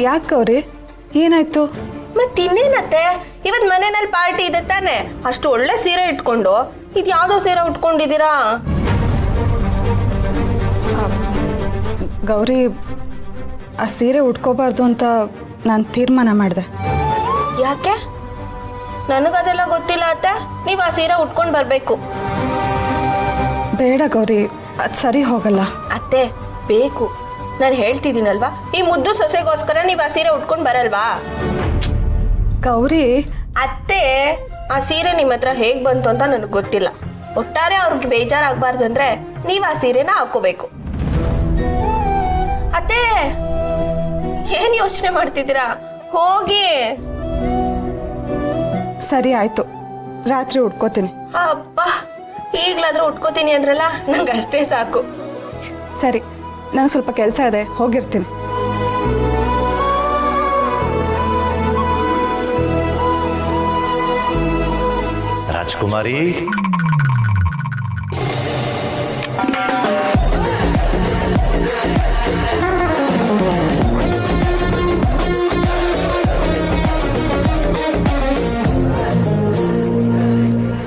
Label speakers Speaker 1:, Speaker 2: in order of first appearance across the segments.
Speaker 1: ಯಾಕೆ ಗೌರಿ ಏನಾಯ್ತು?
Speaker 2: ಮತ್ತಿನ್ನೇನತ್ತೆ, ಇವತ್ತು ಮನೆಯಲ್ಲಿ ಪಾರ್ಟಿ ಇದೆ ತಾನೆ, ಅಷ್ಟು ಒಳ್ಳೆ ಸೀರೆ ಇಟ್ಕೊಂಡು ಇದು ಯಾವ್ದೋ ಸೀರೆ ಉಟ್ಕೊಂಡಿದ್ದೀರಾ?
Speaker 1: ಗೌರಿ, ಆ ಸೀರೆ ಉಟ್ಕೋಬಾರ್ದು ಅಂತ ನಾನು ತೀರ್ಮಾನ ಮಾಡಿದೆ.
Speaker 2: ಯಾಕೆ? ನನಗದೆಲ್ಲ ಗೊತ್ತಿಲ್ಲ ಅತ್ತೆ. ನೀವು ಆ ಸೀರೆ ಉಟ್ಕೊಂಡು ಬರಬೇಕು.
Speaker 1: ಬೇಡ ಗೌರಿ, ಅದು ಸರಿ ಹೋಗಲ್ಲ.
Speaker 2: ಅತ್ತೆ ಬೇಕು, ನಾನು ಹೇಳ್ತಿದ್ದೀನಲ್ವಾ, ಈ ಮುದ್ದು ಸೊಸೆಗೋಸ್ಕರ ನೀವು ಆ ಸೀರೆ ಉಟ್ಕೊಂಡು ಬರಲ್ವಾ?
Speaker 1: ಗೌರಿ,
Speaker 2: ಅತ್ತೆ ಆ ಸೀರೆ ನಿಮ್ಮ ಹತ್ರ ಹೇಗ್ ಬಂತು ಅಂತ ನನಗೆ ಗೊತ್ತಿಲ್ಲ. ಒಟ್ಟಾರೆ ಅವ್ರಿಗೆ ಬೇಜಾರಾಗಬಾರ್ದಂದ್ರೆ ನೀವು ಆ ಸೀರೆನ ಹಾಕೋಬೇಕು. ಅತ್ತೆ ಏನ್ ಯೋಚನೆ ಮಾಡ್ತಿದ್ದೀರಾ? ಹೋಗಿ.
Speaker 1: ಸರಿ ಆಯ್ತು, ರಾತ್ರಿ ಉಟ್ಕೋತೀನಿ.
Speaker 2: ಅಪ್ಪ, ಈಗ್ಲಾದ್ರೂ ಉಟ್ಕೋತೀನಿ ಅಂದ್ರಲ್ಲ, ನಂಗೆ ಅಷ್ಟೇ ಸಾಕು.
Speaker 1: ಸರಿ, ನಂಗೆ ಸ್ವಲ್ಪ ಕೆಲಸ ಇದೆ, ಹೋಗಿರ್ತೀನಿ.
Speaker 3: ರಾಜ್ಕುಮಾರಿ,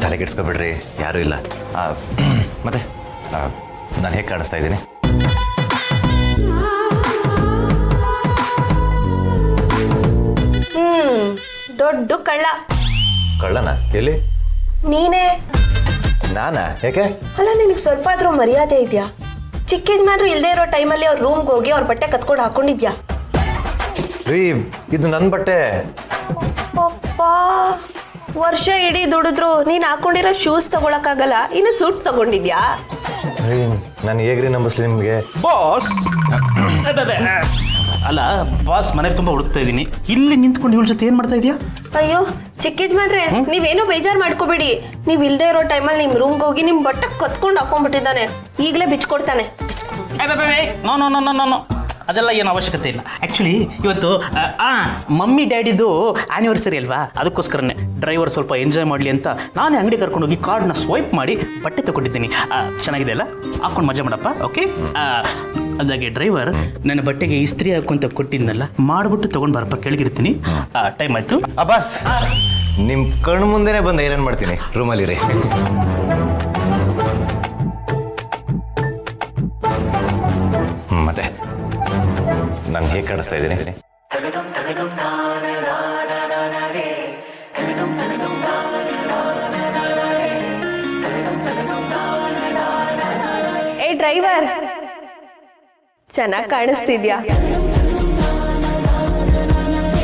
Speaker 3: ತಲೆಗೆಡ್ಸ್ಕೊಬಿಡ್ರಿ, ಯಾರೂ ಇಲ್ಲ. ಮತ್ತೆ ನಾನು ಹೇಗೆ ಕಾಣಿಸ್ತಾ ಇದ್ದೀನಿ?
Speaker 2: ದೊಡ್ಡ ಕಳ್ಳ.
Speaker 3: ಕಳ್ಳನ? ಎಲ್ಲಿ?
Speaker 2: ನೀನೇ.
Speaker 3: ನಾನಾ? ಯಾಕೆ?
Speaker 2: ಅಲ್ಲ, ನಿನಗೆ ಸ್ವಲ್ಪ ಆದ್ರೂ ಮರ್ಯಾದೆ ಇದೆಯಾ? ಚಿಕ್ಕ ಯಜಮಾನ್ರು ಇಲ್ದೇ ಇರೋ ಟೈಮಲ್ಲಿ ಅವ್ರ ರೂಮ್ಗೆ ಹೋಗಿ ಅವ್ರ ಬಟ್ಟೆ ಕತ್ಕೊಂಡು ಹಾಕೊಂಡಿದ್ಯಾ?
Speaker 3: ರೀ, ಇದು ನನ್ನ ಬಟ್ಟೆ.
Speaker 2: ಅಪ್ಪ, ವರ್ಷ ಇಡೀ ದುಡಿದ್ರು ನೀನ್ ಹಾಕೊಂಡಿರೋ ಶೂಸ್ ತಗೊಳಕ್ಕಾಗಲ್ಲ, ಇನ್ನು ಸೂಟ್ ತಗೊಂಡಿದ್ಯಾ?
Speaker 3: ರೀ, ನಾನು ಹೇಗ್ರಿ ನಂಬಿಸ್ಲಿ ನಿಮಗೆ?
Speaker 4: ಬಾಸ್ ಅಲ್ಲ ಬಾಸ್, ಮನೆ ತುಂಬಾ ಹುಡುಕ್ತಾ ಇದ್ದೀನಿ, ಇಲ್ಲಿ ನಿಂತ್ಕೊಂಡು ಇವಳ ಜೊತೆ ಏನ್ ಮಾಡ್ತಾ ಇದೀಯಾ?
Speaker 2: ಅಯ್ಯೋ ಚಿಕ್ಕ ಯಜಮಾನ್ರೆ, ನೀವೇನು ಬೇಜಾರ್ ಮಾಡ್ಕೋಬೇಡಿ. ನೀವ್ ಇಲ್ದೇ ಇರೋ ಟೈಮಲ್ಲಿ ನಿಮ್ ರೂಮ್ಗೆ ಹೋಗಿ ನಿಮ್ ಬಟ್ಟೆ ಕತ್ಕೊಂಡು ಹಾಕೊಂಡ್ಬಿಟ್ಟಿದ್ದಾನೆ, ಈಗಲೇ ಬಿಚ್ಕೊಡ್ತಾನೆ.
Speaker 4: No no no no no, ಅದೆಲ್ಲ ಏನು ಅವಶ್ಯಕತೆ ಇಲ್ಲ. ಆ್ಯಕ್ಚುಲಿ ಇವತ್ತು ಮಮ್ಮಿ ಡ್ಯಾಡಿದು ಆ್ಯನಿವರ್ಸರಿ ಅಲ್ವಾ, ಅದಕ್ಕೋಸ್ಕರನೇ ಡ್ರೈವರ್ ಸ್ವಲ್ಪ ಎಂಜಾಯ್ ಮಾಡಲಿ ಅಂತ ನಾನೇ ಅಂಗಡಿ ಕರ್ಕೊಂಡೋಗಿ ಕಾರ್ಡ್ನ ಸ್ವೈಪ್ ಮಾಡಿ ಬಟ್ಟೆ ತಗೊಂಡಿದ್ದೀನಿ. ಚೆನ್ನಾಗಿದೆ ಅಲ್ಲ, ಹಾಕೊಂಡು ಮಜಾ ಮಾಡಪ್ಪ. ಓಕೆ, ಅದಾಗೆ ಡ್ರೈವರ್ ನನ್ನ ಬಟ್ಟೆಗೆ ಇಸ್ತ್ರಿ ಹಾಕೊಂತ ಕೊಟ್ಟಿದ್ನಲ್ಲ, ಮಾಡಿಬಿಟ್ಟು ತೊಗೊಂಡು ಬರಪ್ಪ, ಕೆಳಗಿರ್ತೀನಿ. ಟೈಮ್ ಆಯಿತು.
Speaker 3: ಬಾಸ್, ನಿಮ್ಮ ಕಣ್ಣು ಮುಂದೆನೇ ಬಂದು ಏನೇನು ಮಾಡ್ತೀನಿ, ರೂಮಲ್ಲಿ ರೀ. ಮತ್ತೆ ನಾನು ಹೇಗೆ ಕಾಣಿಸ್ತಾ ಇದ್ದೀನಿ?
Speaker 2: ಏ ಡ್ರೈವರ್, ಚೆನ್ನಾಗಿ ಕಾಣಿಸ್ತಿದ್ಯಾ?